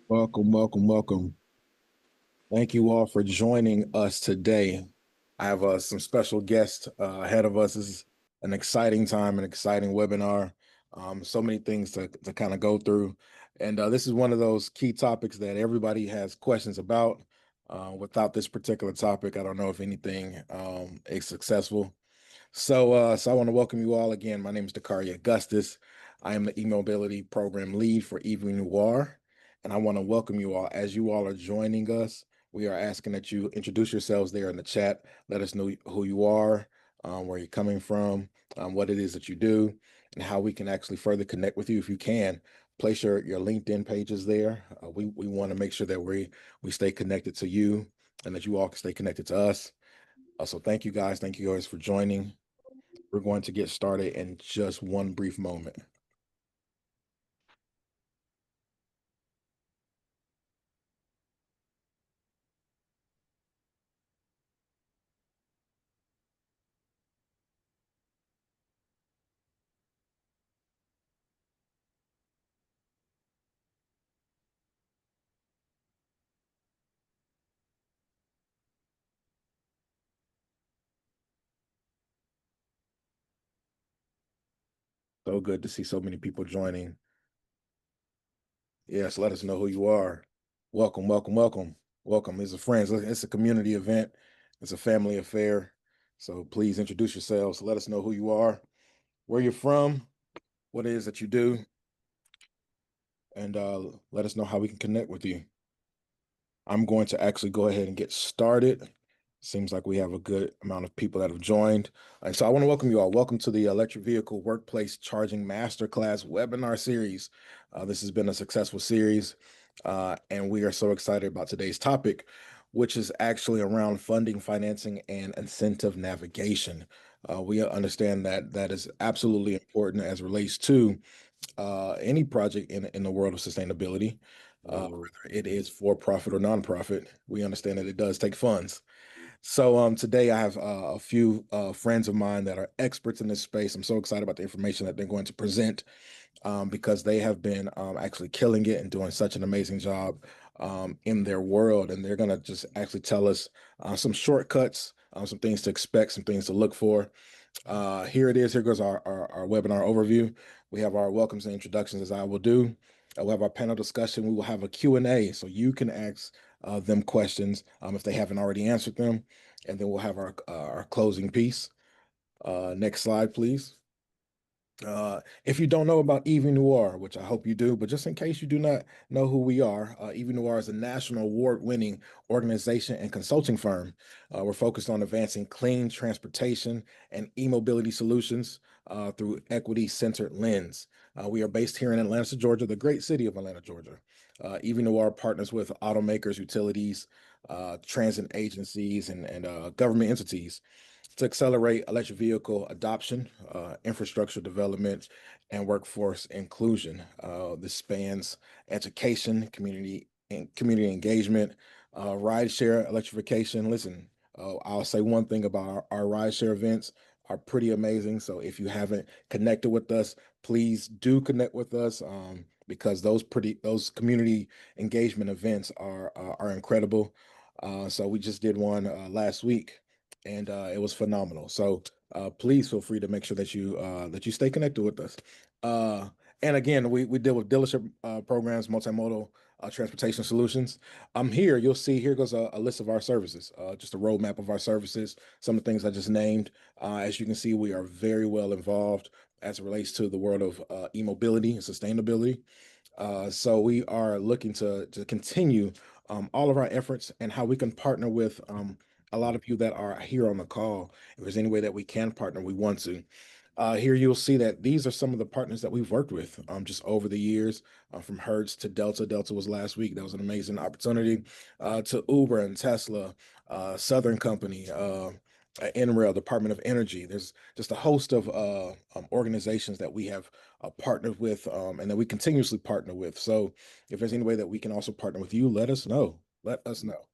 Welcome, welcome, welcome. Thank you all for joining us today. I have some special guests ahead of us. This is an exciting time, an exciting webinar. So many things to kind of go through. And this is one of those key topics that everybody has questions about. Without this particular topic, I don't know if anything is successful. So I want to welcome you all again. My name is Dakaria Augustus. I am the e-mobility program lead for EV Noir, and I want to welcome you all. As you all are joining us, we are asking that you introduce yourselves there in the chat. Let us know who you are, where you're coming from, what it is that you do, and how we can actually further connect with you. If you can, place your LinkedIn pages there. We want to make sure that we stay connected to you and that you all can stay connected to us. So thank you guys. Thank you guys for joining. We're going to get started in just one brief moment. So good to see so many people joining. Yes, let us know who you are. Welcome, welcome, welcome. Welcome. It's a friends. It's a community event. It's a family affair. So please introduce yourselves. Let us know who you are, where you're from, what it is that you do, and let us know how we can connect with you. I'm going to actually go ahead and get started. Seems like we have a good amount of people that have joined. And so I want to welcome you all. Welcome to the Electric Vehicle Workplace Charging Masterclass webinar series. This has been a successful series, and we are so excited about today's topic, which is actually around funding, financing, and incentive navigation. We understand that that is absolutely important as relates to any project in the world of sustainability, whether it is for profit or nonprofit. We understand that it does take funds. So today I have a few friends of mine that are experts in this space. I'm so excited about the information that they're going to present because they have been actually killing it and doing such an amazing job in their world. And they're going to just actually tell us some shortcuts, some things to expect, some things to look for. Here it is. Here goes our webinar overview. We have our welcomes and introductions, as I will do. We'll have our panel discussion. We will have a Q&A, so you can ask them questions if they haven't already answered them. And then we'll have our closing piece. Next slide, please. If you don't know about EV Noir, which I hope you do, but just in case you do not know who we are, EV Noir is a national award-winning organization and consulting firm. We're focused on advancing clean transportation and e-mobility solutions through equity-centered lens. We are based here in Atlanta, Georgia, the great city of Atlanta, Georgia. EV Noir partners with automakers, utilities, transit agencies, and government entities to accelerate electric vehicle adoption, infrastructure development, and workforce inclusion. This spans education, community engagement, rideshare electrification. Listen, I'll say one thing about our rideshare events are pretty amazing. So if you haven't connected with us, please do connect with us because those community engagement events are incredible. So we just did one last week and it was phenomenal. So please feel free to make sure that you stay connected with us. And again, we deal with dealership programs, multimodal transportation solutions. Here you'll see here goes a list of our services, just a roadmap of our services. Some of the things I just named. As you can see, we are very well involved as it relates to the world of e-mobility and sustainability. So we are looking to continue all of our efforts and how we can partner with a lot of you that are here on the call. If there's any way that we can partner, we want to. Here you'll see that these are some of the partners that we've worked with just over the years, from Hertz to Delta. Delta was last week. That was an amazing opportunity. To Uber and Tesla, Southern Company, NREL, Department of Energy. There's just a host of organizations that we have partnered with and that we continuously partner with. So if there's any way that we can also partner with you, let us know. Let us know.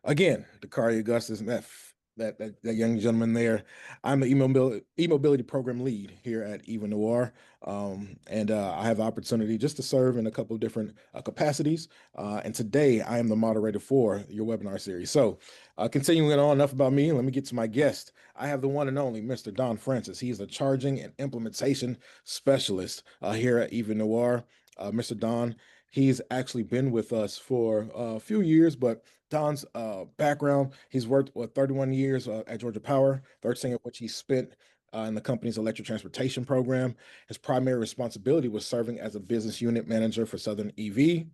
Again, Dakaria Augustus, that young gentleman there. I'm the e-mobility program lead here at Eva Noir, and I have the opportunity just to serve in a couple of different capacities. And today I am the moderator for your webinar series. So, continuing on, enough about me. Let me get to my guest. I have the one and only Mr. Don Francis. He is the charging and implementation specialist here at Eva Noir. Mr. Don, he's actually been with us for a few years, but Don's background, he's worked with 31 years at Georgia Power, 13 of which he spent in the company's electric transportation program. His primary responsibility was serving as a business unit manager for Southern EV.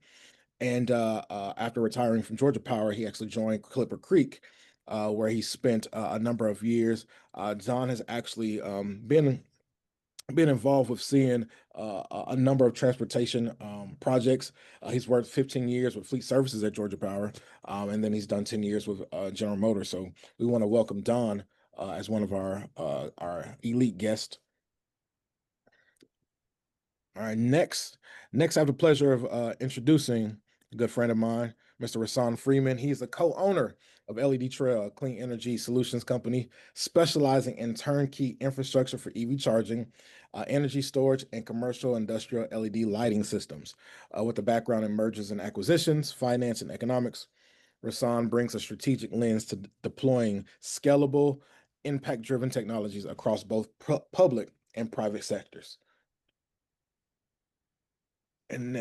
And after retiring from Georgia Power, he actually joined Clipper Creek, where he spent a number of years. Don has actually been involved with seeing a number of transportation projects. He's worked 15 years with Fleet Services at Georgia Power, and then he's done 10 years with General Motors. So we want to welcome Don as one of our elite guests. All right, next I have the pleasure of introducing a good friend of mine, Mr. Rasan Freeman. He's the co-owner of LED Trail, a clean energy solutions company specializing in turnkey infrastructure for EV charging, energy storage, and commercial industrial LED lighting systems. With a background in mergers and acquisitions, finance, and economics, Rasan brings a strategic lens to deploying scalable, impact-driven technologies across both public and private sectors. And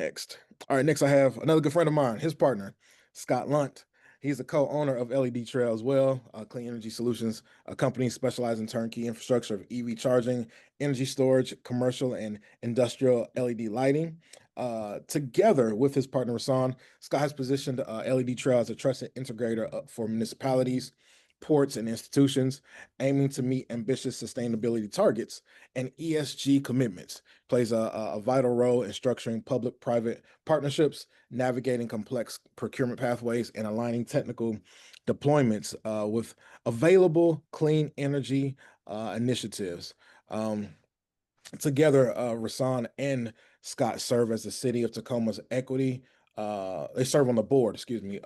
all right, next I have another good friend of mine, his partner, Scott Lunt. He's the co-owner of LED Trail as well, Clean Energy Solutions, a company specializing in turnkey infrastructure of EV charging, energy storage, commercial and industrial LED lighting. Together with his partner, Rasan, Scott has positioned LED Trail as a trusted integrator for municipalities, ports, and institutions, aiming to meet ambitious sustainability targets and ESG commitments. Plays a vital role in structuring public-private partnerships, navigating complex procurement pathways, and aligning technical deployments with available clean energy initiatives. Together, Rasan and Scott serve as the city of Tacoma's equity. They serve on the board, excuse me,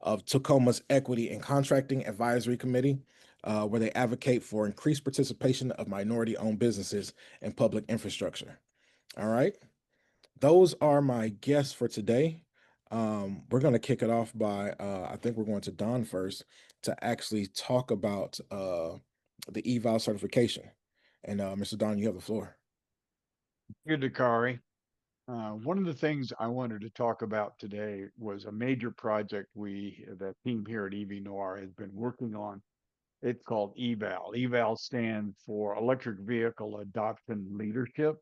of Tacoma's Equity and Contracting Advisory Committee, where they advocate for increased participation of minority-owned businesses in public infrastructure. All right, those are my guests for today. We're going to kick it off by I think we're going to Don first to actually talk about the eval certification. And Mr. Don, you have the floor. Good, Dakari. One of the things I wanted to talk about today was a major project the team here at EV Noir has been working on. It's called EVAL. EVAL stands for Electric Vehicle Adoption Leadership.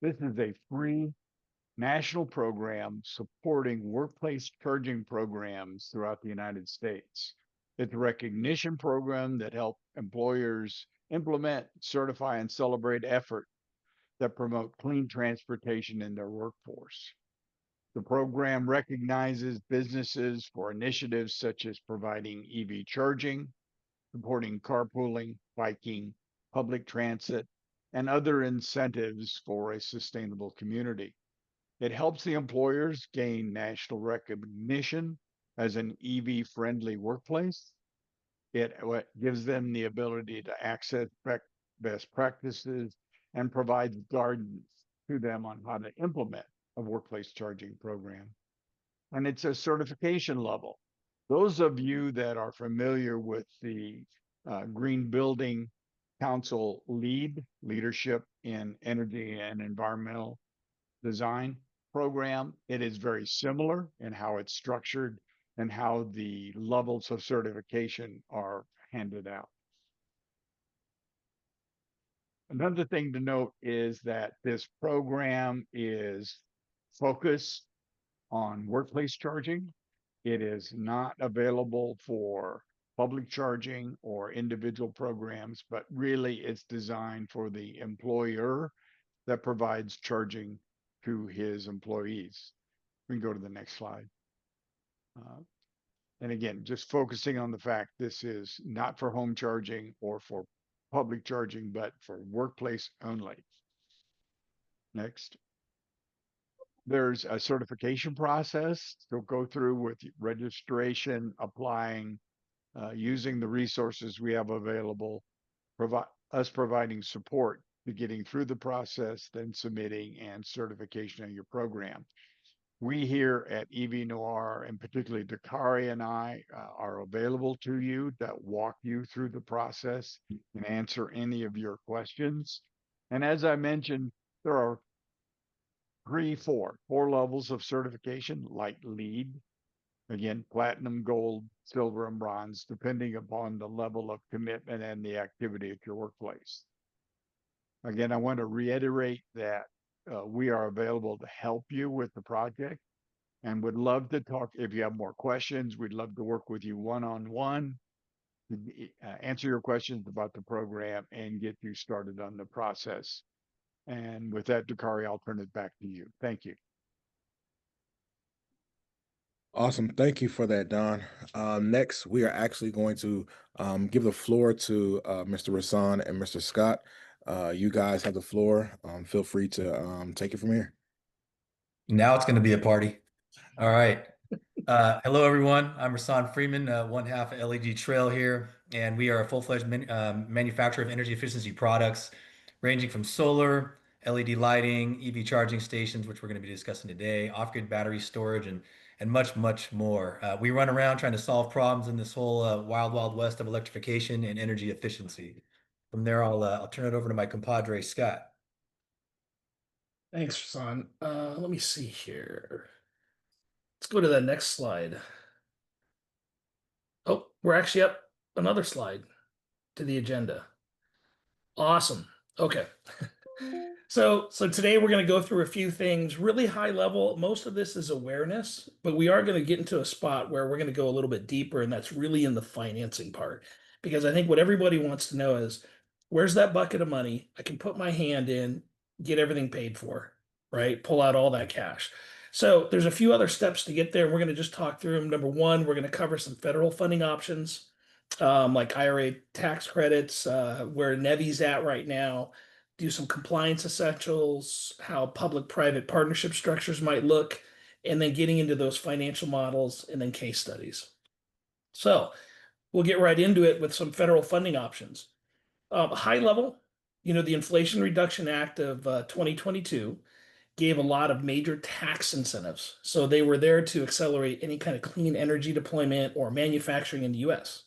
This is a free national program supporting workplace charging programs throughout the United States. It's a recognition program that helps employers implement, certify, and celebrate efforts that promote clean transportation in their workforce. The program recognizes businesses for initiatives such as providing EV charging, supporting carpooling, biking, public transit, and other incentives for a sustainable community. It helps the employers gain national recognition as an EV friendly workplace. It gives them the ability to access best practices and provides guidance to them on how to implement a workplace charging program. And it's a certification level. Those of you that are familiar with the Green Building Council leadership in energy and environmental design program, it is very similar in how it's structured and how the levels of certification are handed out. Another thing to note is that this program is focused on workplace charging. It is not available for public charging or individual programs, but really it's designed for the employer that provides charging to his employees. We can go to the next slide. And again, just focusing on the fact this is not for home charging or for public charging, but for workplace only. Next. There's a certification process to go through with registration, applying, using the resources we have available, providing support to getting through the process, then submitting and certification of your program. We here at EV Noir, and particularly Dakari and I, are available to you to walk you through the process and answer any of your questions. And as I mentioned, there are four levels of certification, like LEED. Again, platinum, gold, silver, and bronze, depending upon the level of commitment and the activity at your workplace. Again, I want to reiterate that we are available to help you with the project and would love to talk. If you have more questions, we'd love to work with you one-on-one, answer your questions about the program and get you started on the process. And with that, Dakari, I'll turn it back to you. Thank you. Awesome. Thank you for that, Don. Next, we are actually going to give the floor to Mr. Rasan and Mr. Scott. You guys have the floor. Feel free to take it from here. Now it's going to be a party. All right. Hello, everyone. I'm Rasan Freeman, one half of LEG Trail here, and we are a full-fledged manufacturer of energy efficiency products ranging from solar, LED lighting, EV charging stations, which we're going to be discussing today, off-grid battery storage, and much, much more. We run around trying to solve problems in this whole wild, wild west of electrification and energy efficiency. From there, I'll turn it over to my compadre, Scott. Thanks, Rasan. Let me see here. Let's go to the next slide. Oh, we're actually up another slide to the agenda. Awesome. Okay. So today we're going to go through a few things really high level. Most of this is awareness, but we are going to get into a spot where we're going to go a little bit deeper, and that's really in the financing part. Because I think what everybody wants to know is, where's that bucket of money? I can put my hand in, get everything paid for, right? Pull out all that cash. So there's a few other steps to get there. We're going to just talk through them. Number one, we're going to cover some federal funding options, like IRA tax credits, where NEVI's at right now, do some compliance essentials, how public-private partnership structures might look, and then getting into those financial models and then case studies. So we'll get right into it with some federal funding options. High level, the Inflation Reduction Act of 2022 gave a lot of major tax incentives. So they were there to accelerate any kind of clean energy deployment or manufacturing in the US.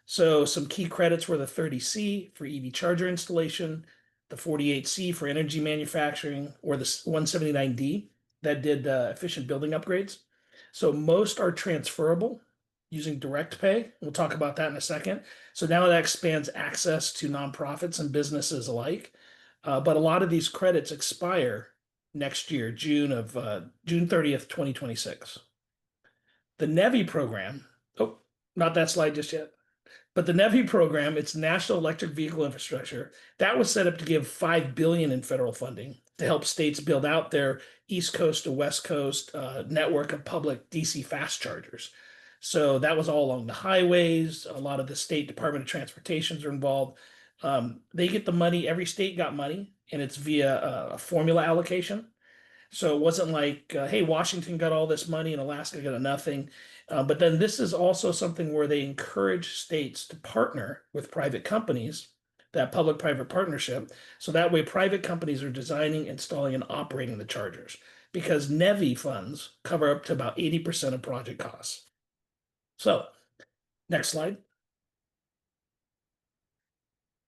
So some key credits were the 30C for EV charger installation, the 48C for energy manufacturing, or the 179D that did efficient building upgrades. So most are transferable using direct pay. We'll talk about that in a second. So now that expands access to nonprofits and businesses alike. But a lot of these credits expire next year, June 30th, 2026. The NEVI program, oh, not that slide just yet. But the NEVI program, it's National Electric Vehicle Infrastructure, that was set up to give $5 billion in federal funding to help states build out their East Coast to West Coast network of public DC fast chargers. So that was all along the highways. A lot of the state Department of Transportations are involved. They get the money. Every state got money, and it's via a formula allocation. So it wasn't like, hey, Washington got all this money and Alaska got nothing. But then this is also something where they encourage states to partner with private companies, that public-private partnership. So that way private companies are designing, installing, and operating the chargers, because NEVI funds cover up to about 80% of project costs. So next slide.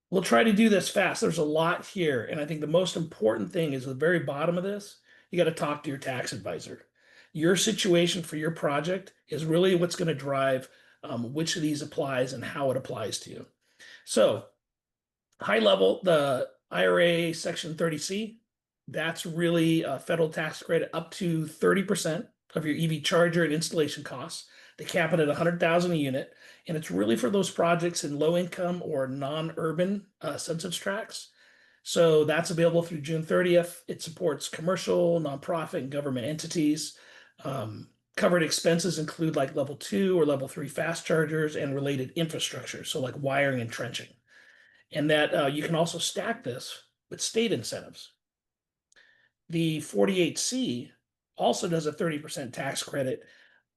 We'll try to do this fast. There's a lot here. And I think the most important thing is at the very bottom of this, you got to talk to your tax advisor. Your situation for your project is really what's going to drive which of these applies and how it applies to you. So high level, the IRA Section 30C, that's really a federal tax credit up to 30% of your EV charger and installation costs. They cap it at $100,000 a unit, and it's really for those projects in low income or non-urban census tracts. So that's available through June 30th. It supports commercial, nonprofit, and government entities. Covered expenses include like level 2 or level 3 fast chargers and related infrastructure, so like wiring and trenching. And that you can also stack this with state incentives. The 48C also does a 30% tax credit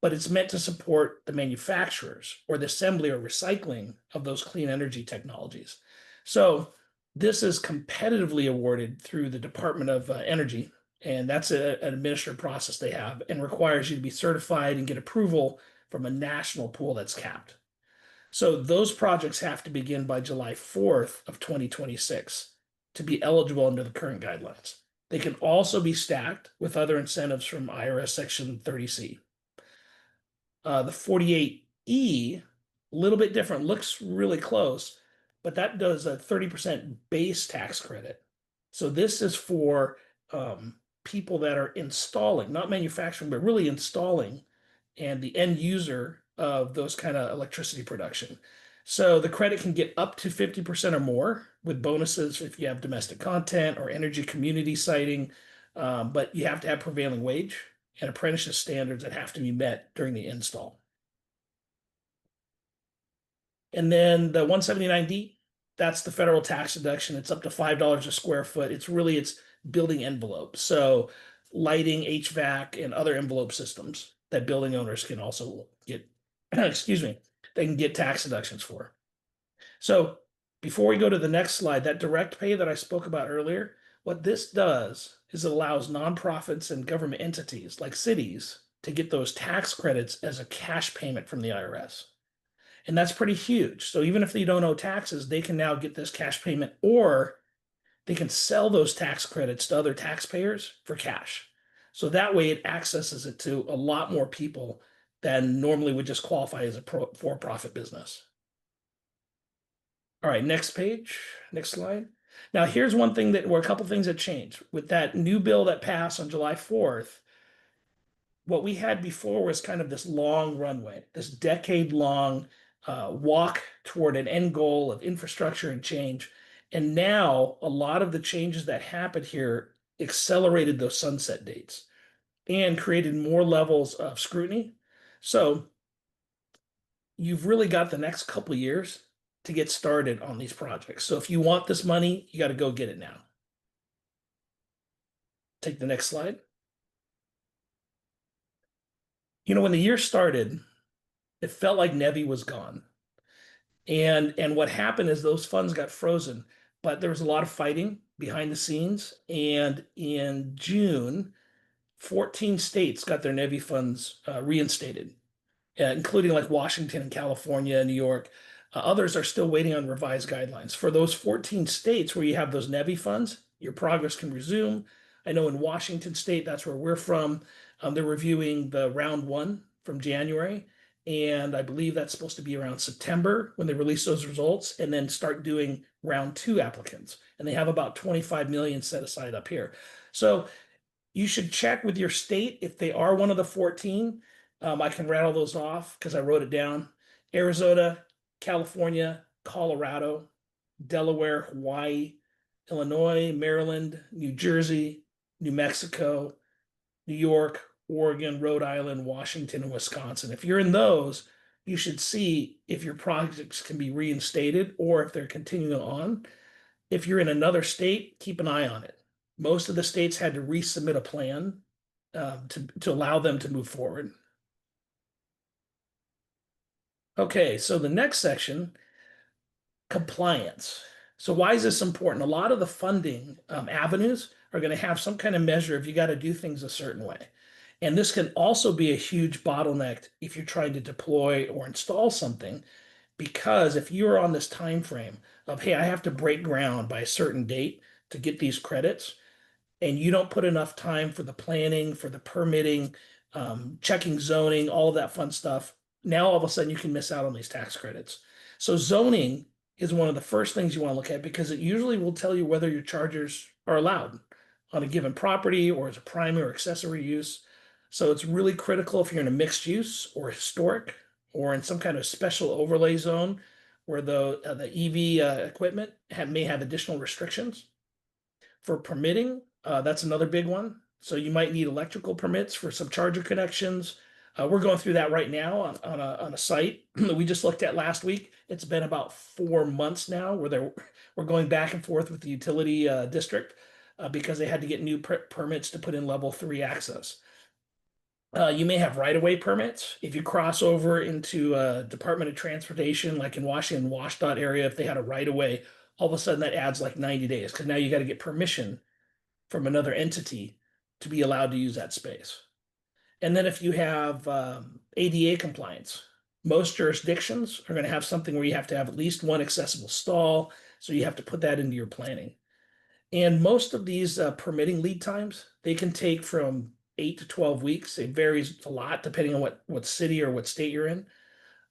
but it's meant to support the manufacturers or the assembly or recycling of those clean energy technologies. So this is competitively awarded through the Department of Energy, and that's an administrative process they have and requires you to be certified and get approval from a national pool that's capped. So those projects have to begin by July 4th of 2026 to be eligible under the current guidelines. They can also be stacked with other incentives from IRS Section 30C. The 48E, a little bit different, looks really close, but that does a 30% base tax credit. So this is for people that are installing, not manufacturing, but really installing, and the end user of those kind of electricity production. So the credit can get up to 50% or more with bonuses if you have domestic content or energy community siting, but you have to have prevailing wage and apprenticeship standards that have to be met during the install. And then the 179D, that's the federal tax deduction. It's up to $5 a square foot. It's building envelopes. So lighting, HVAC, and other envelope systems that building owners can also get, excuse me, they can get tax deductions for. So before we go to the next slide, that direct pay that I spoke about earlier, what this does is it allows nonprofits and government entities like cities to get those tax credits as a cash payment from the IRS. And that's pretty huge. So even if they don't owe taxes, they can now get this cash payment, or they can sell those tax credits to other taxpayers for cash. So that way it accesses it to a lot more people than normally would just qualify as a for-profit business. All right, next page, next slide. Now here's one thing a couple things that changed. With that new bill that passed on July 4th, what we had before was kind of this long runway, this decade-long walk toward an end goal of infrastructure and change. And now a lot of the changes that happened here accelerated those sunset dates and created more levels of scrutiny. So you've really got the next couple of years to get started on these projects. So if you want this money, you got to go get it now. Take the next slide. You know, when the year started, it felt like NEVI was gone. And what happened is those funds got frozen, but there was a lot of fighting behind the scenes. And in June, 14 states got their NEVI funds reinstated, including like Washington and California and New York. Others are still waiting on revised guidelines. For those 14 states where you have those NEVI funds, your progress can resume. I know in Washington state, that's where we're from, they're reviewing the round 1 from January. And I believe that's supposed to be around September when they release those results, and then start doing round 2 applicants. And they have about 25 million set aside up here. So you should check with your state if they are one of the 14. I can rattle those off because I wrote it down. Arizona, California, Colorado, Delaware, Hawaii, Illinois, Maryland, New Jersey, New Mexico, New York, Oregon, Rhode Island, Washington, and Wisconsin. If you're in those, you should see if your projects can be reinstated or if they're continuing on. If you're in another state, keep an eye on it. Most of the states had to resubmit a plan to allow them to move forward. Okay, so the next section, compliance. So why is this important? A lot of the funding avenues are going to have some kind of measure if you got to do things a certain way. And this can also be a huge bottleneck if you're trying to deploy or install something, because if you're on this time frame of, hey, I have to break ground by a certain date to get these credits, and you don't put enough time for the planning, for the permitting, checking zoning, all of that fun stuff, now all of a sudden you can miss out on these tax credits. So zoning is one of the first things you want to look at, because it usually will tell you whether your chargers are allowed on a given property or as a primary or accessory use. So it's really critical if you're in a mixed use or historic or in some kind of special overlay zone where the EV equipment may have additional restrictions. For permitting, that's another big one. So you might need electrical permits for some charger connections. We're going through that right now on a site that we just looked at last week. It's been about 4 months now where we're going back and forth with the utility district because they had to get new permits to put in level 3 access. You may have right-of-way permits. If you cross over into Department of Transportation, like in Washington, WashDOT area, if they had a right-of-way, all of a sudden that adds like 90 days because now you got to get permission from another entity to be allowed to use that space. And then if you have ADA compliance, most jurisdictions are going to have something where you have to have at least one accessible stall. So you have to put that into your planning. And most of these permitting lead times, they can take from 8 to 12 weeks. It varies a lot depending on what city or what state you're in.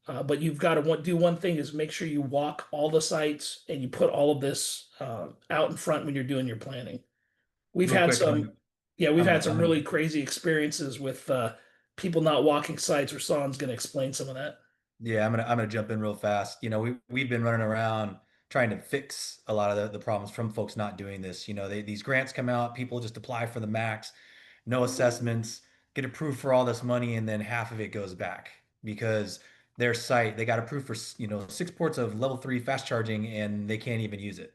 But you've got to do one thing is make sure you walk all the sites and you put all of this out in front when you're doing your planning. We've Real had quick, some, yeah, we've I'm had gonna- some I'm really gonna- crazy experiences with people not walking sites. Rasan's going to explain some of that. Yeah, I'm gonna jump in real fast. You know, we've been running around trying to fix a lot of the problems from folks not doing this. You know, these grants come out, people just apply for the max, no assessments, get approved for all this money, and then half of it goes back because their site, they got approved for, you know, 6 ports of level 3 fast charging and they can't even use it.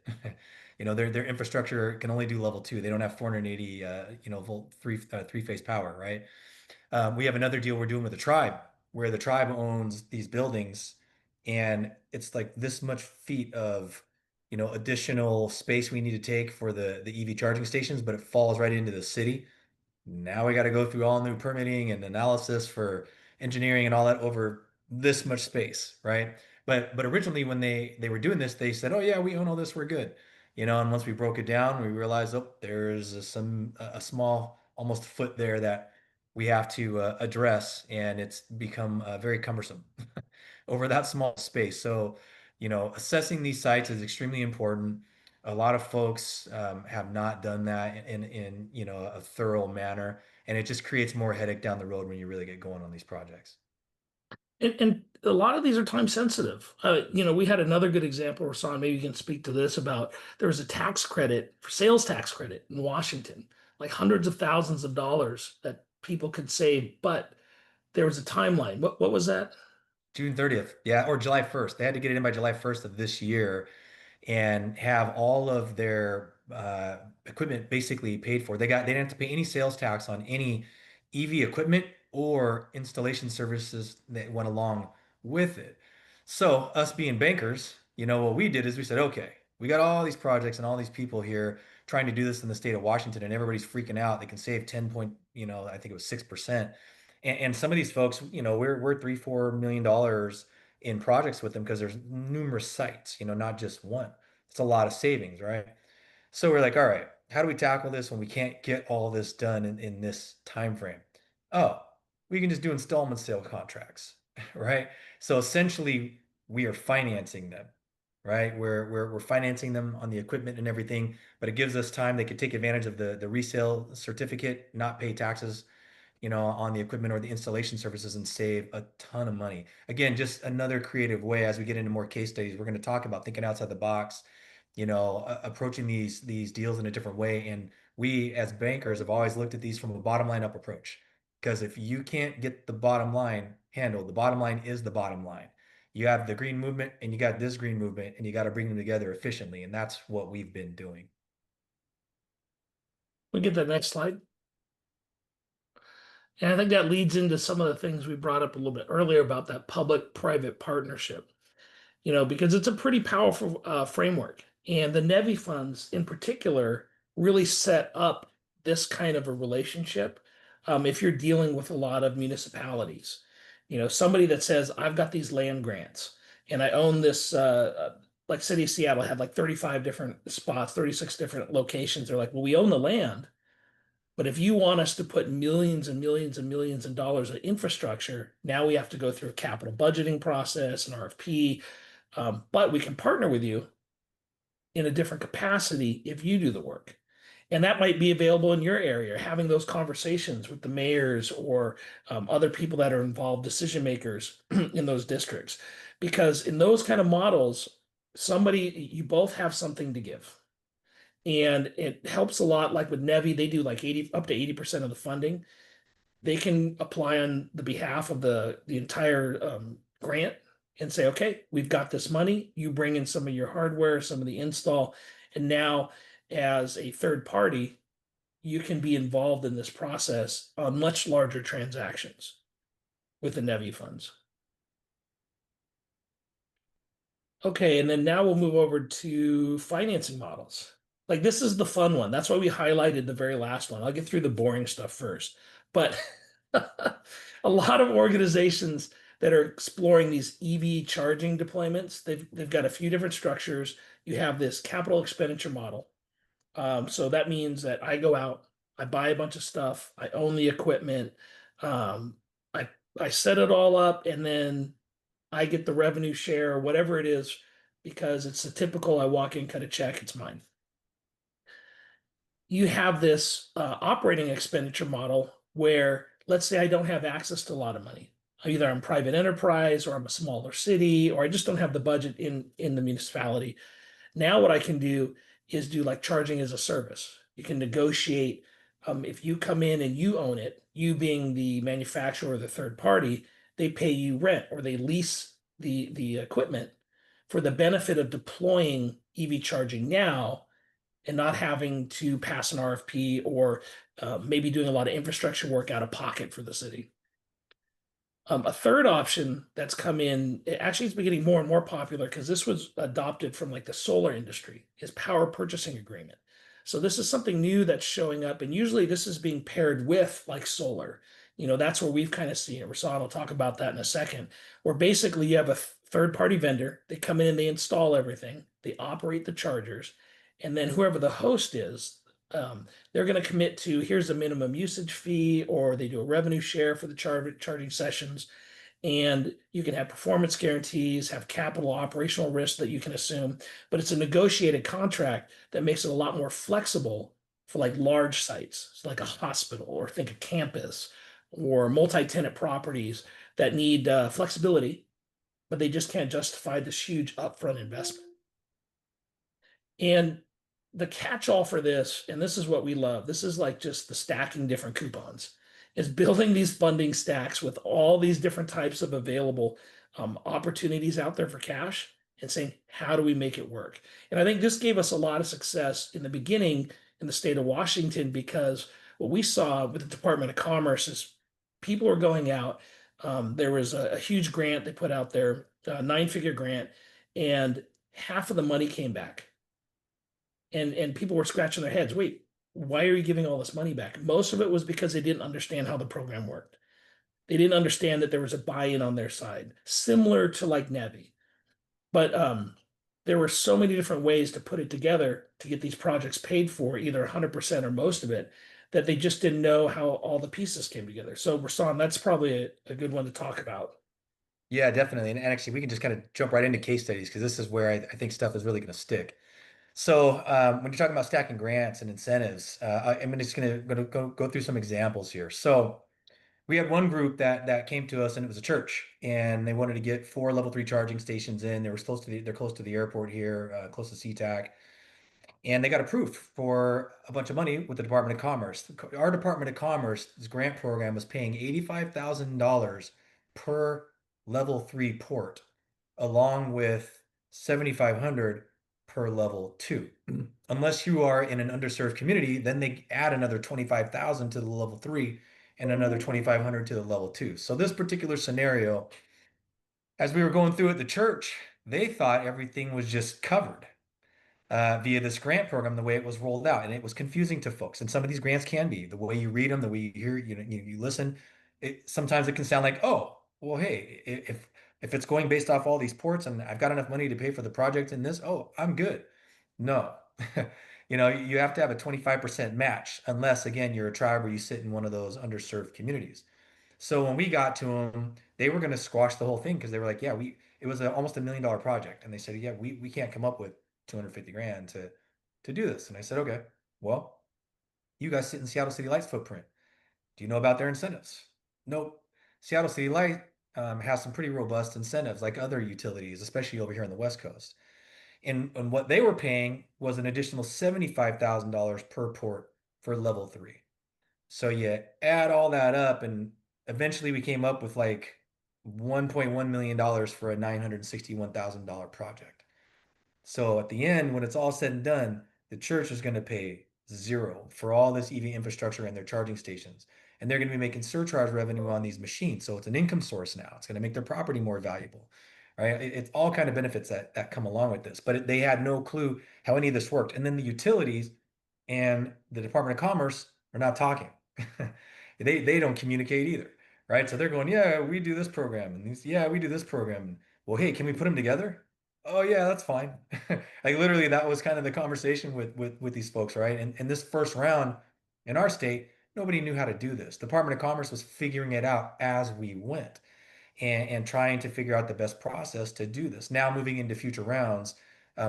You know, their infrastructure can only do level 2. They don't have 480 you know, volt three-phase power, right? We have another deal we're doing with the tribe where the tribe owns these buildings and it's like this much feet of, you know, additional space we need to take for the EV charging stations, but it falls right into the city. Now we got to go through all new permitting and analysis for engineering and all that over this much space, right? But originally when they were doing this, they said, "Oh yeah, we own all this, we're good." You know, and once we broke it down, we realized, oh, there's a small almost foot there that we have to address, and it's become very cumbersome over that small space. So, you know, assessing these sites is extremely important. A lot of folks have not done that in you know, a thorough manner, and it just creates more headache down the road when you really get going on these projects. And a lot of these are time sensitive. You know, we had another good example, Rasan, maybe you can speak to this about there was a tax credit for sales tax credit in Washington, like hundreds of thousands of dollars that people could save, but there was a timeline. What was that? June 30th, yeah, or July 1st. They had to get it in by July 1st of this year and have all of their equipment basically paid for. They didn't have to pay any sales tax on any EV equipment or installation services that went along with it. So us being bankers, you know, what we did is we said, okay, we got all these projects and all these people here trying to do this in the state of Washington, and everybody's freaking out. They can save 10 point, you know, I think it was 6%. And some of these folks, you know, we're $3-4 million in projects with them because there's numerous sites, you know, not just one. It's a lot of savings, right? So we're like, all right, how do we tackle this when we can't get all this done in this time frame? Oh, we can just do installment sale contracts, right? So essentially, we are financing them, right? We're financing them on the equipment and everything, but it gives us time. They could take advantage of the resale certificate, not pay taxes, you know, on the equipment or the installation services and save a ton of money. Again, just another creative way as we get into more case studies, we're going to talk about thinking outside the box, you know, approaching these deals in a different way. And we as bankers have always looked at these from a bottom line up approach. Because if you can't get the bottom line handled, the bottom line is the bottom line. You have the green movement and you got this green movement and you got to bring them together efficiently. And that's what we've been doing. We get the next slide. And I think that leads into some of the things we brought up a little bit earlier about that public-private partnership, you know, because it's a pretty powerful framework. And the NEVI funds in particular really set up this kind of a relationship. If you're dealing with a lot of municipalities, you know, somebody that says, I've got these land grants and I own this, like City of Seattle had like 35 different spots, 36 different locations. They're like, well, we own the land. But if you want us to put millions and millions and millions of dollars of infrastructure, now we have to go through a capital budgeting process, an RFP. But we can partner with you in a different capacity if you do the work. And that might be available in your area, having those conversations with the mayors or other people that are involved, decision makers in those districts. Because in those kind of models, you both have something to give. And it helps a lot. Like with NEVI, they do like 80 up to 80% of the funding. They can apply on the behalf of the entire grant and say, okay, we've got this money. You bring in some of your hardware, some of the install, and now as a third party, you can be involved in this process on much larger transactions with the NEVI funds. Okay, and then now we'll move over to financing models. Like this is the fun one. That's why we highlighted the very last one. I'll get through the boring stuff first. But a lot of organizations that are exploring these EV charging deployments, they've got a few different structures. You have this capital expenditure model. So that means that I go out, I buy a bunch of stuff, I own the equipment, um, I set it all up, and then I get the revenue share or whatever it is, because it's a typical I walk in, cut a check, it's mine. You have this operating expenditure model where, let's say I don't have access to a lot of money. Either I'm private enterprise or I'm a smaller city, or I just don't have the budget in the municipality. Now what I can do is do like charging as a service. You can negotiate, if you come in and you own it, you being the manufacturer or the third party, they pay you rent or they lease the equipment for the benefit of deploying EV charging now and not having to pass an RFP or maybe doing a lot of infrastructure work out of pocket for the city. A third option that's come in, it actually it's been getting more and more popular because this was adopted from like the solar industry, is power purchasing agreement. So this is something new that's showing up, and usually this is being paired with like solar. That's where we've kind of seen it. Rasan will talk about that in a second, where basically you have a third-party vendor, they come in and they install everything, they operate the chargers, and then whoever the host is, they're going to commit to here's a minimum usage fee, or they do a revenue share for the charging sessions. And you can have performance guarantees, have capital operational risk that you can assume, but it's a negotiated contract that makes it a lot more flexible for like large sites, so like a hospital, or think a campus, or multi-tenant properties that need flexibility, but they just can't justify this huge upfront investment. And the catch-all for this, and this is what we love, this is like just the stacking different coupons, is building these funding stacks with all these different types of available opportunities out there for cash, and saying, how do we make it work? And I think this gave us a lot of success in the beginning in the state of Washington, because what we saw with the Department of Commerce is people were going out. There was a huge grant they put out there, a 9-figure grant, and half of the money came back. And people were scratching their heads. Wait, why are you giving all this money back? Most of it was because they didn't understand how the program worked. They didn't understand that there was a buy-in on their side, similar to like NEVI. But there were so many different ways to put it together to get these projects paid for, either 100% or most of it, that they just didn't know how all the pieces came together. So Rasan, that's probably a good one to talk about. Yeah, definitely. And actually, we can just kind of jump right into case studies, because this is where I think stuff is really going to stick. So when you're talking about stacking grants and incentives, I'm just going to go through some examples here. So we had one group that came to us, and it was a church, and they wanted to get 4 level 3 charging stations in. They're close to the airport here, close to SeaTac, and they got approved for a bunch of money with the Department of Commerce. Our Department of Commerce's grant program was paying $85,000 per level 3 port, along with $7,500 per level 2. Unless you are in an underserved community, then they add another 25,000 to the level 3 and another 2,500 to the level 2. So this particular scenario, as we were going through at the church, they thought everything was just covered via this grant program, the way it was rolled out, and it was confusing to folks. And some of these grants can be, the way you read them, the way you hear, you listen. Sometimes it can sound like, oh, well, hey, if it's going based off all these ports and I've got enough money to pay for the project in this, oh, I'm good. No, you have to have a 25% match, unless again you're a tribe or you sit in one of those underserved communities. So when we got to them, they were going to squash the whole thing, because they were like, yeah, it was almost $1 million project, and they said, yeah, we can't come up with 250 grand to do this. And I said, okay, well, you guys sit in Seattle City Light's footprint. Do you know about their incentives? Nope. Seattle City Light has some pretty robust incentives, like other utilities, especially over here on the West Coast. And what they were paying was an additional $75,000 per port for level 3. So you add all that up, and eventually we came up with like $1.1 million for a $961,000 project. So at the end, when it's all said and done, the church is going to pay zero for all this EV infrastructure and their charging stations. And they're going to be making surcharge revenue on these machines. So it's an income source now. It's going to make their property more valuable, right? It's all kind of benefits that come along with this, but they had no clue how any of this worked. And then the utilities and the Department of Commerce are not talking. They don't communicate either, right? So they're going, yeah, we do this program, and these, yeah, we do this program. And, well, hey, can we put them together? Oh yeah, that's fine. Like literally, that was kind of the conversation with these folks, right? And this first round in our state, nobody knew how to do this. Department of Commerce was figuring it out as we went and trying to figure out the best process to do this. Now, moving into future rounds,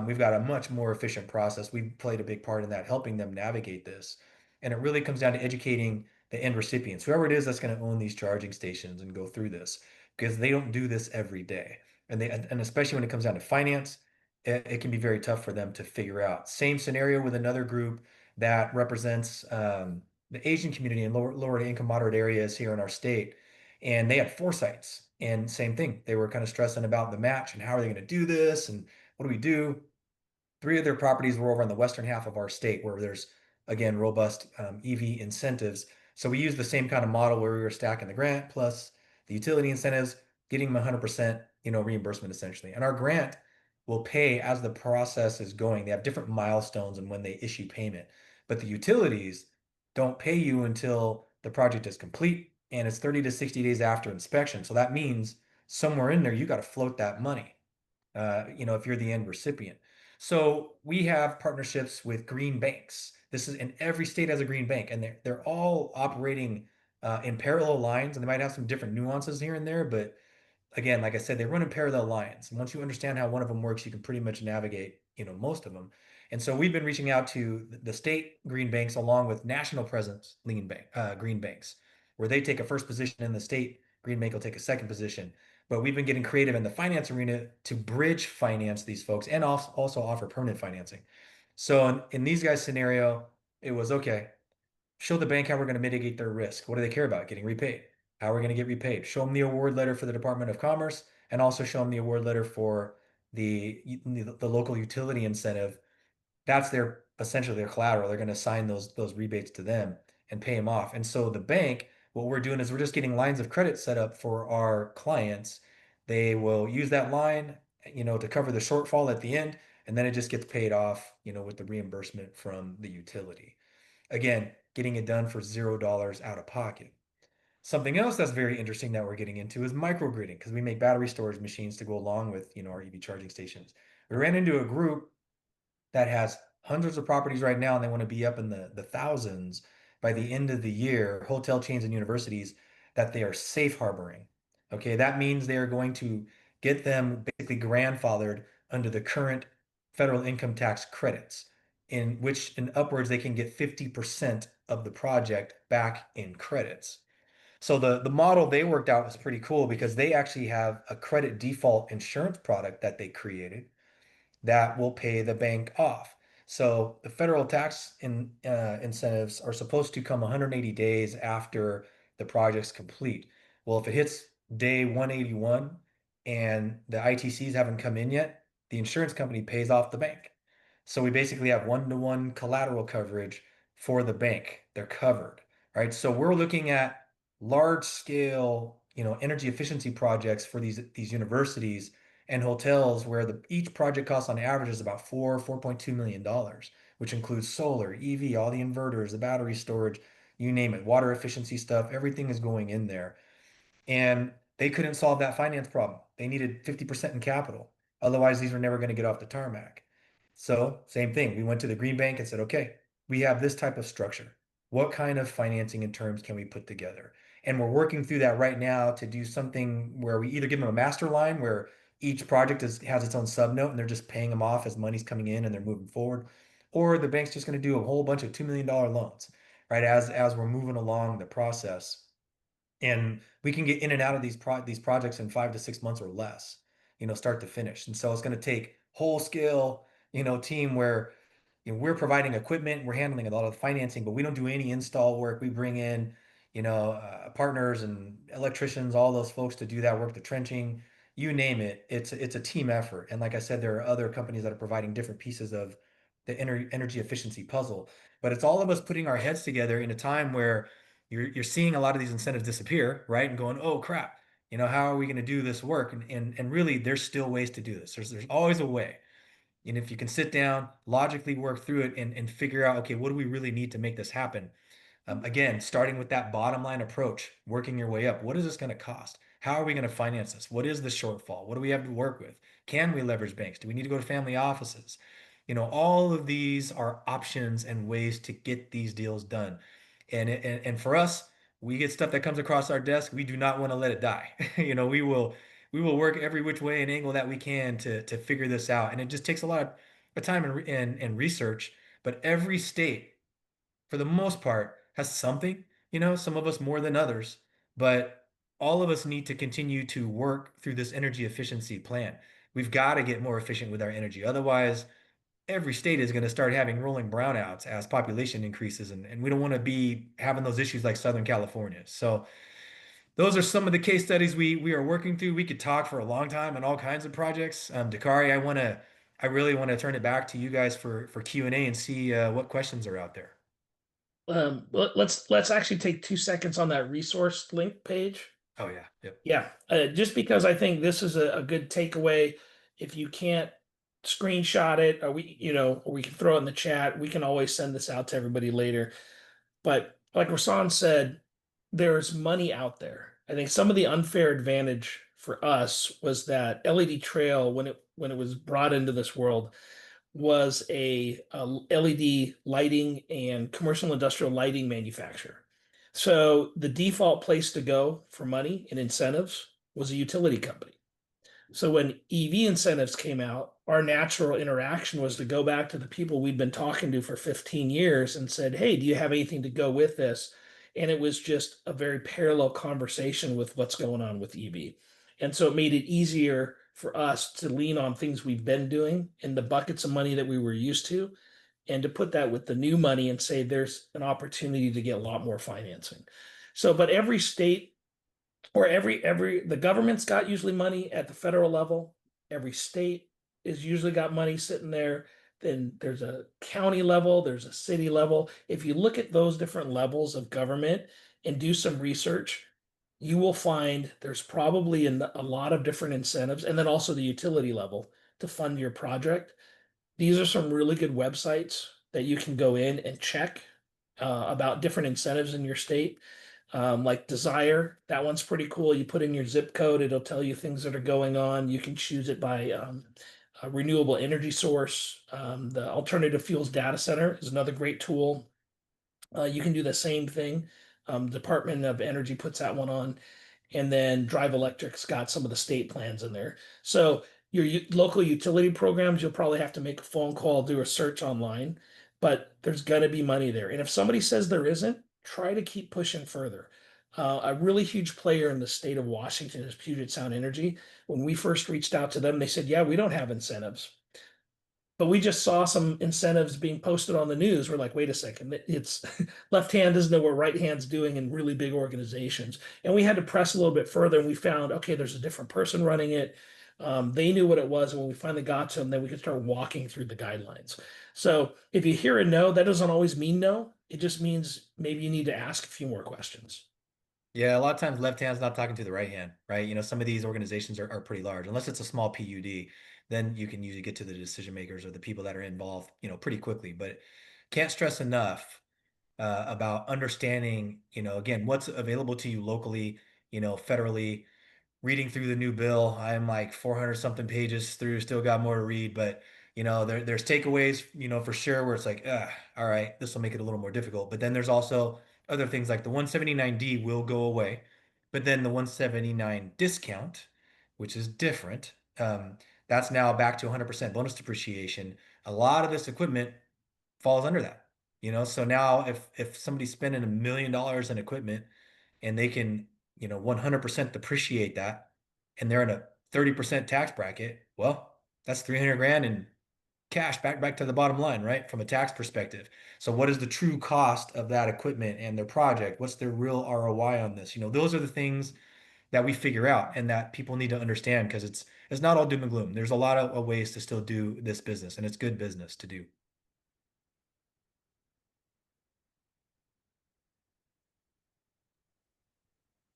we've got a much more efficient process. We've played a big part in that, helping them navigate this. And it really comes down to educating the end recipients, whoever it is that's going to own these charging stations and go through this, because they don't do this every day. And especially when it comes down to finance, it can be very tough for them to figure out. Same scenario with another group that represents the Asian community in lower income, moderate areas here in our state, and they had 4 sites. And same thing, they were kind of stressing about the match and how are they going to do this and what do we do? 3 of their properties were over on the western half of our state where there's, again, robust EV incentives. So we used the same kind of model where we were stacking the grant plus the utility incentives, getting them 100%, reimbursement essentially. And our grant will pay as the process is going. They have different milestones and when they issue payment, but the utilities don't pay you until the project is complete, and it's 30 to 60 days after inspection. So that means somewhere in there you got to float that money. If you're the end recipient. So we have partnerships with green banks. This is in every state has a green bank, and they're all operating in parallel lines, and they might have some different nuances here and there, but again, like I said, they run in parallel lines. And once you understand how one of them works, you can pretty much navigate, most of them. And so we've been reaching out to the state green banks along with national presence green banks, where they take a first position in the state, green bank will take a second position. But we've been getting creative in the finance arena to bridge finance these folks and also offer permanent financing. So in these guys' scenario, it was okay. Show the bank how we're going to mitigate their risk. What do they care about? Getting repaid. How are we going to get repaid? Show them the award letter for the Department of Commerce and also show them the award letter for the local utility incentive. That's essentially their collateral. They're going to assign those rebates to them and pay them off. And so the bank, what we're doing is we're just getting lines of credit set up for our clients. They will use that line, to cover the shortfall at the end, and then it just gets paid off, with the reimbursement from the utility. Again, getting it done for $0 out of pocket. Something else that's very interesting that we're getting into is microgridding, because we make battery storage machines to go along with, our EV charging stations. We ran into a group that has hundreds of properties right now, and they want to be up in the thousands by the end of the year, hotel chains and universities that they are safe harboring. Okay, that means they are going to get them basically grandfathered under the current federal income tax credits, in which in upwards they can get 50% of the project back in credits. So the model they worked out was pretty cool because they actually have a credit default insurance product that they created that will pay the bank off. So the federal tax incentives are supposed to come 180 days after the project's complete. Well, if it hits day 181 and the ITCs haven't come in yet, the insurance company pays off the bank. So we basically have one-to-one collateral coverage for the bank. They're covered, right? So we're looking at large scale, energy efficiency projects for these universities and hotels where each project cost on average is about $4.2 million, which includes solar, EV, all the inverters, the battery storage, you name it, water efficiency stuff, everything is going in there. And they couldn't solve that finance problem. They needed 50% in capital. Otherwise, these were never going to get off the tarmac. So same thing. We went to the green bank and said, okay, we have this type of structure. What kind of financing and terms can we put together? And we're working through that right now to do something where we either give them a master line where each project has its own sub note and they're just paying them off as money's coming in and they're moving forward, or the bank's just going to do a whole bunch of $2 million loans, right? As we're moving along the process, and we can get in and out of these projects in 5 to 6 months or less, start to finish. And so it's going to take whole scale, team where we're providing equipment, we're handling a lot of the financing, but we don't do any install work. We bring in, partners and electricians, all those folks to do that work, the trenching, you name it. It's a team effort. And like I said, there are other companies that are providing different pieces of the energy efficiency puzzle. But it's all of us putting our heads together in a time where you're seeing a lot of these incentives disappear, right? And going, oh crap, how are we going to do this work? And really, there's still ways to do this. There's always a way. And if you can sit down, logically work through it and figure out, okay, what do we really need to make this happen? Again, starting with that bottom line approach, working your way up. What is this going to cost? How are we going to finance this? What is the shortfall? What do we have to work with? Can we leverage banks? Do we need to go to family offices? All of these are options and ways to get these deals done. And for us, we get stuff that comes across our desk. We do not want to let it die. We will work every which way and angle that we can to figure this out. And it just takes a lot of time and research. But every state, for the most part, has something. Some of us more than others, but all of us need to continue to work through this energy efficiency plan. We've got to get more efficient with our energy. Otherwise, every state is going to start having rolling brownouts as population increases. And we don't want to be having those issues like Southern California. So those are some of the case studies we are working through. We could talk for a long time on all kinds of projects. Dakari, I really want to turn it back to you guys for Q&A and see what questions are out there. Let's actually take 2 seconds on that resource link page. Oh yeah. Yep. Yeah, just because I think this is a good takeaway. If you can't screenshot it, or we can throw it in the chat, we can always send this out to everybody later. But like Rasan said, there's money out there. I think some of the unfair advantage for us was that LED Trail, when it was brought into this world, was a LED lighting and commercial industrial lighting manufacturer. So the default place to go for money and incentives was a utility company. So when EV incentives came out, our natural interaction was to go back to the people we'd been talking to for 15 years and said, hey, do you have anything to go with this? And it was just a very parallel conversation with what's going on with EV. And so it made it easier for us to lean on things we've been doing in the buckets of money that we were used to, and to put that with the new money and say there's an opportunity to get a lot more financing. So, but every state or the government's got usually money at the federal level. Every state is usually got money sitting there. Then there's a county level, there's a city level. If you look at those different levels of government and do some research, you will find there's probably a lot of different incentives, and then also the utility level to fund your project. These are some really good websites that you can go in and check about different incentives in your state. Like Desire, that one's pretty cool. You put in your zip code, it'll tell you things that are going on. You can choose it by a renewable energy source. The Alternative Fuels Data Center is another great tool. You can do the same thing. Department of Energy puts that one on. And then Drive Electric's got some of the state plans in there. So your local utility programs, you'll probably have to make a phone call, do a search online, but there's going to be money there. And if somebody says there isn't, try to keep pushing further. A really huge player in the state of Washington is Puget Sound Energy. When we first reached out to them, they said, yeah, we don't have incentives. But we just saw some incentives being posted on the news. We're like, wait a second, it's left hand doesn't know what right hand's doing in really big organizations. And we had to press a little bit further, and we found, okay, there's a different person running it. They knew what it was. And when we finally got to them, then we could start walking through the guidelines. So if you hear a no, that doesn't always mean no. It just means maybe you need to ask a few more questions. Yeah, a lot of times left hand's not talking to the right hand, right? Some of these organizations are pretty large. Unless it's a small PUD, then you can usually get to the decision makers or the people that are involved, pretty quickly. But can't stress enough about understanding, again, what's available to you locally, federally. Reading through the new bill, I'm like 400 something pages through, still got more to read, but there's takeaways, for sure, where it's like, all right, this will make it a little more difficult. But then there's also other things like the 179D will go away, but then the 179 discount, which is different, that's now back to 100% bonus depreciation. A lot of this equipment falls under that, so now if somebody's spending $1 million in equipment and they can 100% depreciate that, and they're in a 30% tax bracket, well, that's 300 grand in cash back to the bottom line, right? From a tax perspective. So what is the true cost of that equipment and their project? What's their real ROI on this? Those are the things that we figure out and that people need to understand, because it's not all doom and gloom. There's a lot of ways to still do this business, and it's good business to do.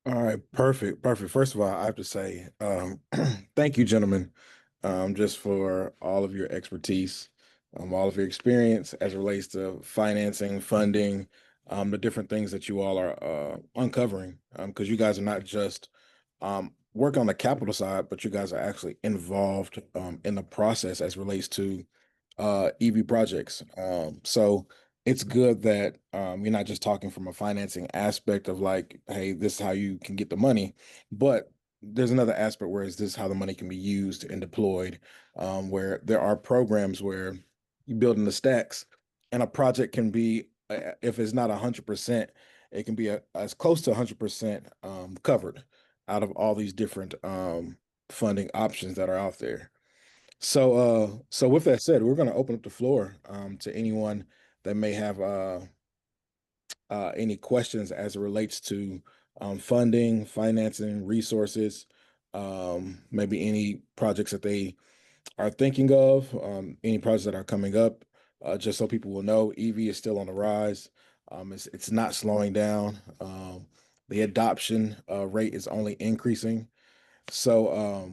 All right, perfect, perfect. First of all, I have to say, thank you, gentlemen, just for all of your expertise, all of your experience as it relates to financing, funding, the different things that you all are uncovering, because you guys are not just work on the capital side, but you guys are actually involved in the process as relates to EV projects. So it's good that you're not just talking from a financing aspect of like, hey, this is how you can get the money, but there's another aspect where is this how the money can be used and deployed, where there are programs where you build in the stacks, and a project can be, if it's not 100%, it can be as close to 100% covered out of all these different funding options that are out there. So with that said, we're going to open up the floor to anyone that may have any questions as it relates to funding, financing, resources, maybe any projects that they are thinking of, any projects that are coming up. Just so people will know, EV is still on the rise. It's not slowing down. The adoption rate is only increasing. So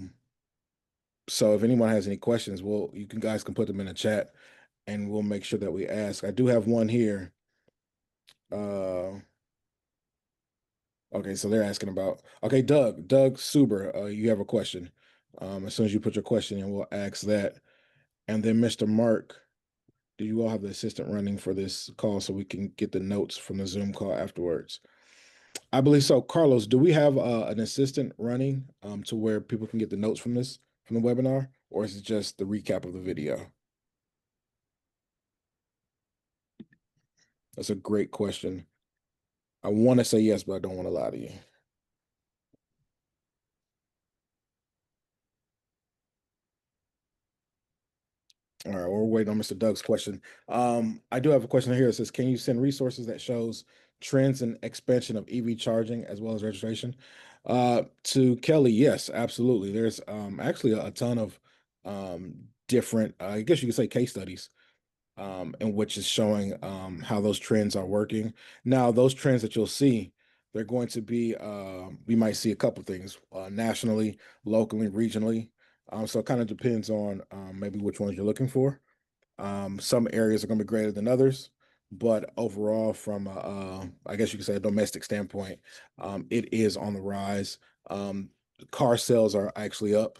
so if anyone has any questions, you guys can put them in the chat and we'll make sure that we ask. I do have one here. Okay, so they're asking about, okay, Doug Suber, you have a question. As soon as you put your question in, we'll ask that. And then Mr. Mark, do you all have the assistant running for this call so we can get the notes from the Zoom call afterwards? I believe so. Carlos, do we have an assistant running to where people can get the notes from the webinar, or is it just the recap of the video? That's a great question. I want to say yes, but I don't want to lie to you. All right, we're waiting on Mr. Doug's question. I do have a question here. It says, can you send resources that shows trends and expansion of EV charging as well as registration? To Kelly, yes, absolutely. There's actually a ton of different, I guess you could say, case studies in which is showing how those trends are working. Now, those trends that you'll see, they're going to be, we might see a couple things nationally, locally, regionally. So it kind of depends on maybe which ones you're looking for. Some areas are going to be greater than others, but overall, from I guess you could say a domestic standpoint, it is on the rise. Car sales are actually up.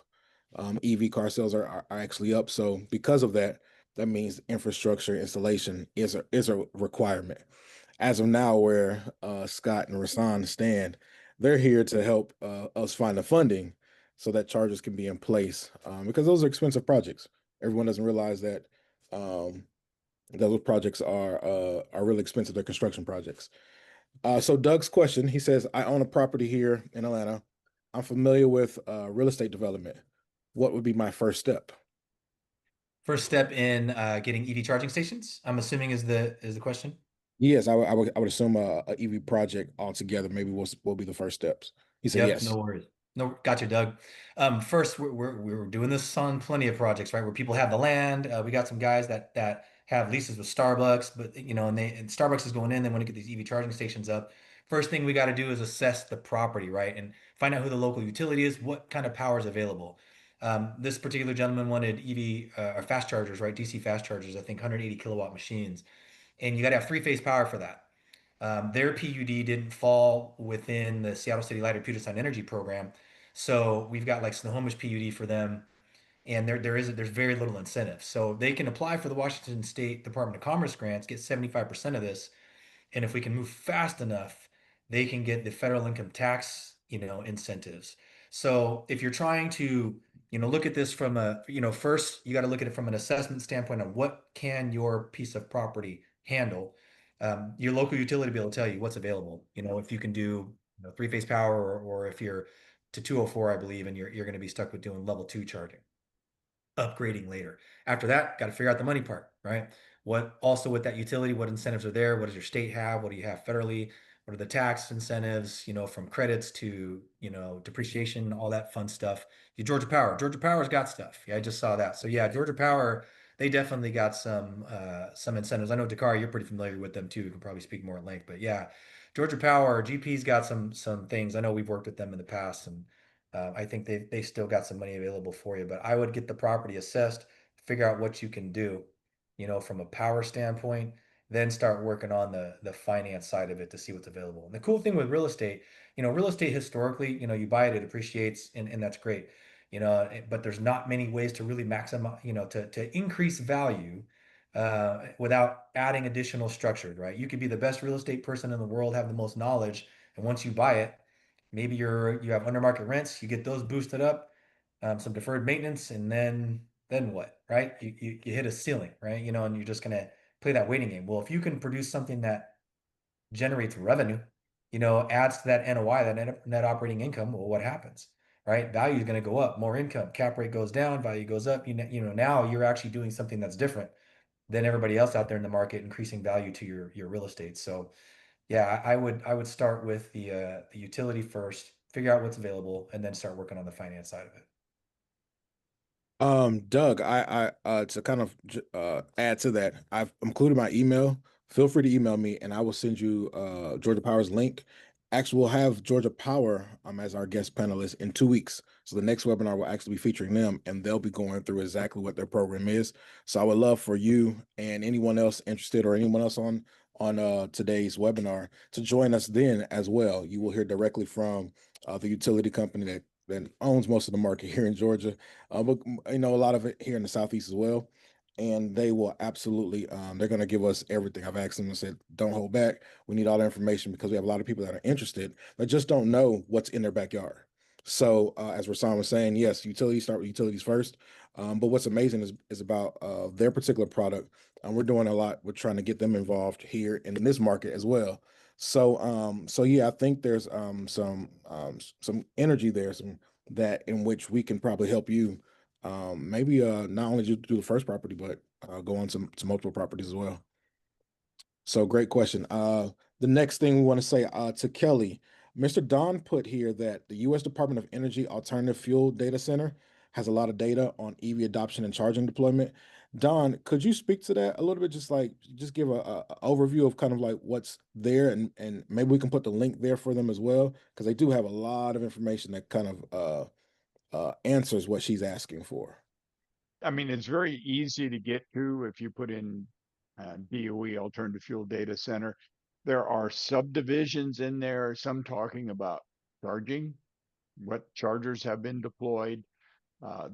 EV car sales are actually up. So because of that, that means infrastructure installation is a requirement. As of now, where Scott and Rasan stand, they're here to help us find the funding so that chargers can be in place because those are expensive projects. Everyone doesn't realize that those projects are really expensive. They're construction projects. So Doug's question, he says, I own a property here in Atlanta. I'm familiar with real estate development. What would be my first step? First step in getting EV charging stations, I'm assuming is the question. Yes, I would assume a EV project altogether maybe will be the first steps. He said Yep, yes. no worries. No, got you, Doug. First, we're doing this on plenty of projects, right? Where people have the land. We got some guys that have leases with Starbucks, but and Starbucks is going in. They want to get these EV charging stations up. First thing we got to do is assess the property, right, and find out who the local utility is, what kind of power is available. This particular gentleman wanted EV or fast chargers, right? DC fast chargers, I think 180 kilowatt machines, and you got to have three-phase power for that. Their PUD didn't fall within the Seattle City Light or Puget Sound Energy Program, so we've got like Snohomish PUD for them, and there's very little incentive. So they can apply for the Washington State Department of Commerce grants, get 75% of this, and if we can move fast enough, they can get the federal income tax, incentives. So if you're trying to, look at this from first you got to look at it from an assessment standpoint of what can your piece of property handle. Your local utility will be able to tell you what's available. If you can do three-phase power, or if you're to 204, I believe, and you're going to be stuck with doing level 2 charging, upgrading later. After that, got to figure out the money part, right? With that utility, what incentives are there? What does your state have? What do you have federally? What are the tax incentives, from credits to, depreciation, all that fun stuff. Georgia Power's got stuff. Yeah, I just saw that. So yeah, Georgia Power, they definitely got some incentives. I know Dakar, you're pretty familiar with them too. You can probably speak more at length, but yeah, Georgia Power, GP's got some things. I know we've worked with them in the past, and I think they still got some money available for you. But I would get the property assessed, figure out what you can do, from a power standpoint, then start working on the finance side of it to see what's available. And the cool thing with real estate historically, you buy it, it appreciates, and that's great. But there's not many ways to really maximize, to increase value without adding additional structure, right? You could be the best real estate person in the world, have the most knowledge, and once you buy it, maybe you have under market rents, you get those boosted up, some deferred maintenance, and then what, right? You hit a ceiling, right? And you're just gonna play that waiting game. Well, if you can produce something that generates revenue, adds to that NOI, that net operating income, well, what happens? Right? Value is going to go up, more income, cap rate goes down, value goes up. Now you're actually doing something that's different than everybody else out there in the market, increasing value to your real estate. So yeah, I would start with the utility first, figure out what's available, and then start working on the finance side of it. Doug, to kind of add to that, I've included my email. Feel free to email me, and I will send you Georgia Power's link. Actually, we'll have Georgia Power as our guest panelist in 2 weeks. So the next webinar will actually be featuring them, and they'll be going through exactly what their program is. So I would love for you and anyone else interested, or anyone else on today's webinar, to join us then as well. You will hear directly from the utility company that owns most of the market here in Georgia, but a lot of it here in the Southeast as well. And they will absolutely, they're going to give us everything. I've asked them and said, don't hold back. We need all the information, because we have a lot of people that are interested that just don't know what's in their backyard. So as Rasan was saying, yes, utilities, start with utilities first. But what's amazing is about their particular product. And we're doing a lot. We're trying to get them involved here in this market as well. So yeah, I think there's some energy there, some that in which we can probably help you, maybe not only do the first property, but go on to multiple properties as well. So great question. The next thing we want to say to Kelly, Mr. Don put here that the U.S. Department of Energy Alternative Fuel Data Center has a lot of data on EV adoption and charging deployment. Don, could you speak to that a little bit? Just give a overview of kind of like what's there, and maybe we can put the link there for them as well, because they do have a lot of information that kind of answers what she's asking for. I mean, it's very easy to get to if you put in DOE, Alternative Fuel Data Center. There are subdivisions in there, some talking about charging, what chargers have been deployed.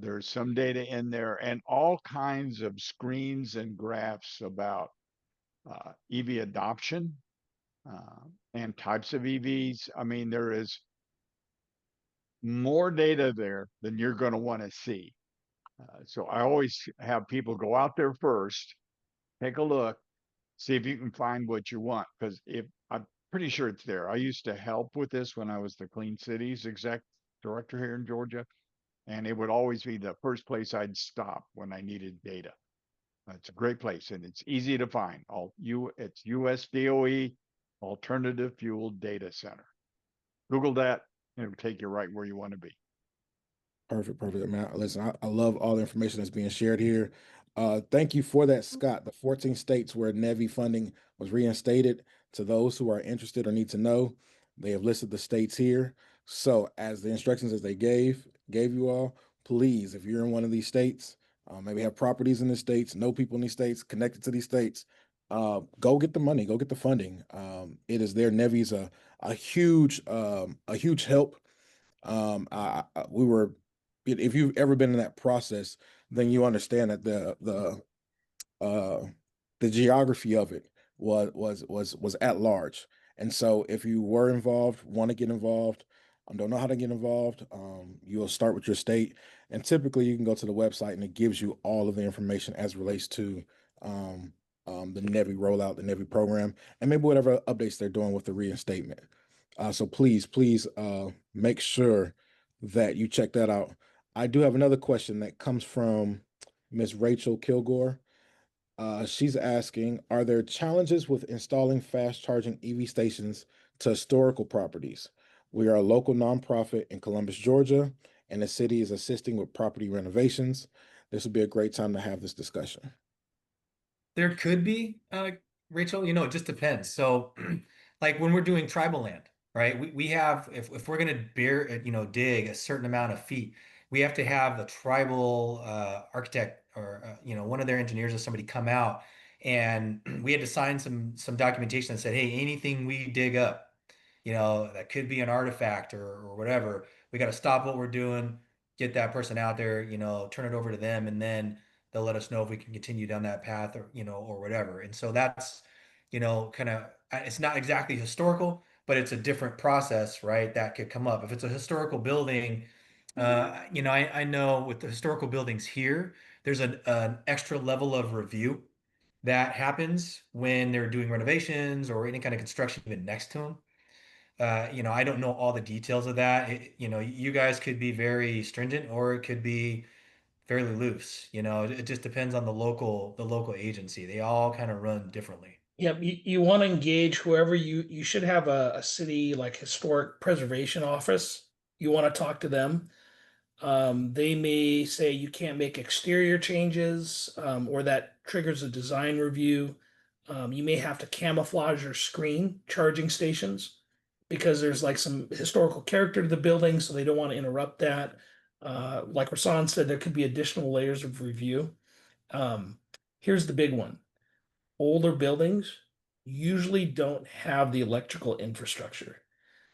There's some data in there, and all kinds of screens and graphs about EV adoption and types of EVs. I mean, there is more data there than you're going to want to see. So I always have people go out there first, take a look, see if you can find what you want. Because if I'm pretty sure it's there. I used to help with this when I was the Clean Cities exec director here in Georgia, and it would always be the first place I'd stop when I needed data. It's a great place, and it's easy to find. It's USDOE Alternative Fuel Data Center. Google that, and it'll take you right where you want to be. Perfect. Man, listen, I love all the information that's being shared here. Thank you for that, Scott. The 14 states where NEVI funding was reinstated. To those who are interested or need to know, they have listed the states here. So as the instructions as they gave you all, please, if you're in one of these states, maybe have properties in the states, know people in these states, connected to these states, go get the money, go get the funding. It is there. NEVI's a huge help. We were, if you've ever been in that process, then you understand that the geography of it was at large. And so if you were involved, want to get involved, don't know how to get involved, you'll start with your state, and typically you can go to the website and it gives you all of the information as relates to the NEVI rollout, the NEVI program, and maybe whatever updates they're doing with the reinstatement. So please make sure that you check that out. I do have another question that comes from Miss Rachel Kilgore. She's asking, are there challenges with installing fast charging EV stations to historical properties? We are a local nonprofit in Columbus, Georgia, and the city is assisting with property renovations. this would be a great time to have this discussion. There could be, Rachel, it just depends. So, like when we're doing tribal land, right? We have, if we're gonna dig a certain amount of feet, we have to have the tribal architect or one of their engineers or somebody come out, and we had to sign some documentation that said, hey, anything we dig up, that could be an artifact or whatever, we got to stop what we're doing, get that person out there, turn it over to them, and then they'll let us know if we can continue down that path or whatever. And so that's, kind of, it's not exactly historical, but it's a different process, right? That could come up. If it's a historical building, I know with the historical buildings here, there's an extra level of review that happens when they're doing renovations or any kind of construction even next to them. I don't know all the details of that. You guys could be very stringent or it could be fairly loose. It just depends on the local agency. They all kind of run differently. Yep, you want to engage whoever you should have a city like historic preservation office. You want to talk to them. They may say you can't make exterior changes, or that triggers a design review. You may have to camouflage or screen charging stations because there's like some historical character to the building, so they don't want to interrupt that. Like Rasan said, there could be additional layers of review. Um, Here's the big one. Older buildings usually don't have the electrical infrastructure.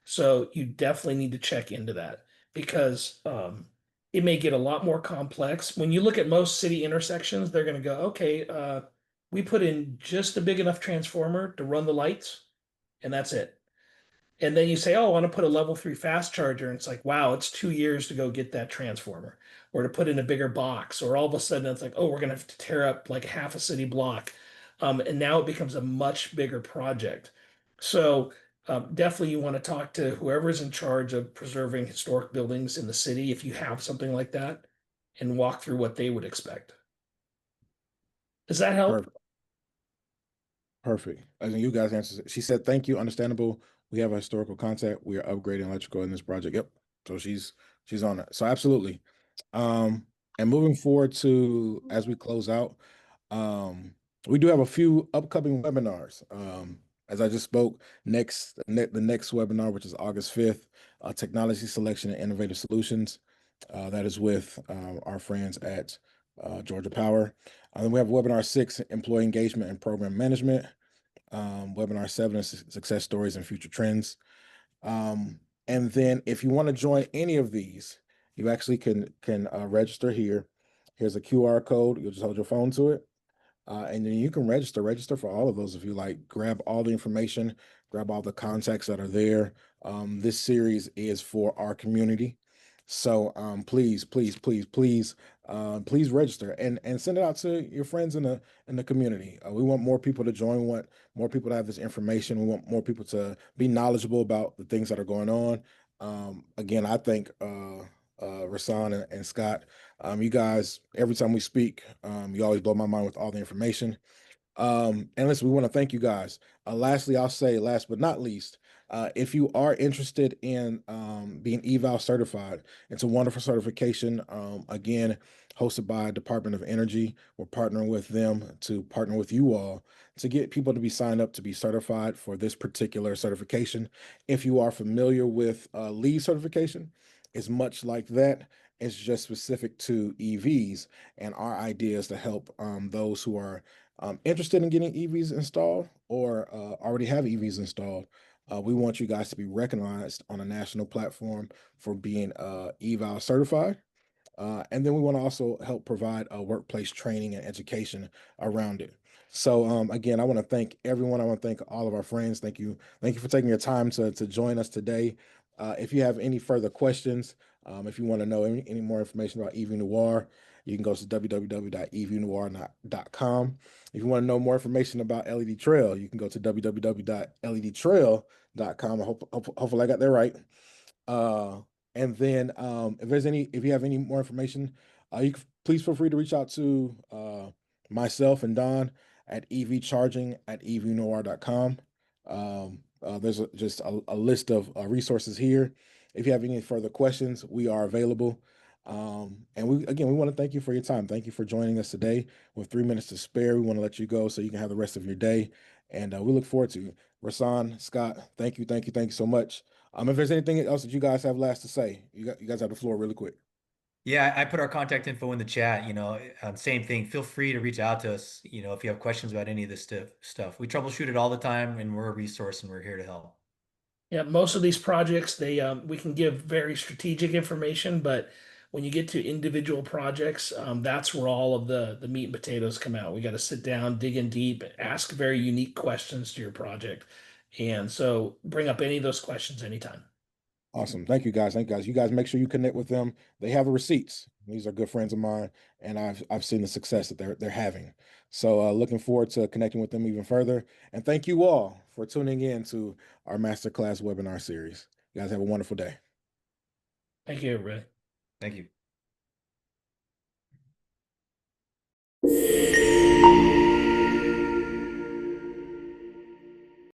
So you definitely need to check into that because it may get a lot more complex. When you look at most city intersections, they're going to go, okay, we put in just a big enough transformer to run the lights, and that's it. And then you say, oh, I want to put a level 3 fast charger. And it's like, wow, it's 2 years to go get that transformer or to put in a bigger box. Or all of a sudden it's like, oh, we're going to have to tear up like half a city block. And now it becomes a much bigger project. So definitely you want to talk to whoever's in charge of preserving historic buildings in the city if you have something like that and walk through what they would expect. Does that help? Perfect. Perfect. I think you guys answered. She said, "Thank you. Understandable. We have a historical contact. We are upgrading electrical in this project." Yep. So she's on it. So absolutely. And moving forward to as we close out, we do have a few upcoming webinars. As I just spoke, the next webinar, which is August 5th, technology selection and innovative solutions. That is with our friends at Georgia Power. Then we have webinar 6, employee engagement and program management. Webinar 7 is success stories and future trends. And then if you want to join any of these, you actually can register here. Here's a QR code. You'll just hold your phone to it. And then you can register for all of those if you like. Grab all the information, grab all the contacts that are there. This series is for our community. So please register and send it out to your friends in the community. We want more people to join. We want more people to have this information. We want more people to be knowledgeable about the things that are going on. Again, I thank Rasan and Scott. You guys, every time we speak, you always blow my mind with all the information. And listen, we want to thank you guys. Lastly, I'll say, last but not least, if you are interested in being eval certified, it's a wonderful certification. Again, hosted by Department of Energy. We're partnering with them to partner with you all to get people to be signed up to be certified for this particular certification. If you are familiar with LEED certification, it's much like that. It's just specific to EVs, and our idea is to help those who are interested in getting EVs installed or already have EVs installed. We want you guys to be recognized on a national platform for being eval certified. And then we want to also help provide a workplace training and education around it. So again, I want to thank everyone. I want to thank all of our friends. Thank you for taking your time to join us today. If you have any further questions, if you want to know any more information about EV Noir, you can go to www.evnoir.com. If you want to know more information about LED Trail, you can go to www.ledtrail.com. Hopefully I got that right. And then if you have any more information, please feel free to reach out to myself and Don at evcharging@evnoir.com. There's just a list of resources here. If you have any further questions, we are available. And we want to thank you for your time. Thank you for joining us today. With 3 minutes to spare, we want to let you go so you can have the rest of your day. And we look forward to it. Rasan, Scott, thank you so much. If there's anything else that you guys have last to say, you guys have the floor really quick. Yeah, I put our contact info in the chat, same thing. Feel free to reach out to us, if you have questions about any of this stuff. We troubleshoot it all the time, and we're a resource and we're here to help. Yeah, most of these projects, we can give very strategic information, but when you get to individual projects, that's where all of the meat and potatoes come out. We got to sit down, dig in deep, ask very unique questions to your project. And so bring up any of those questions anytime. Awesome. Thank you guys. You guys make sure you connect with them. They have the receipts. These are good friends of mine, and I've seen the success that they're having. So looking forward to connecting with them even further. And thank you all for tuning in to our masterclass webinar series. You guys have a wonderful day. Thank you, everybody. Thank you.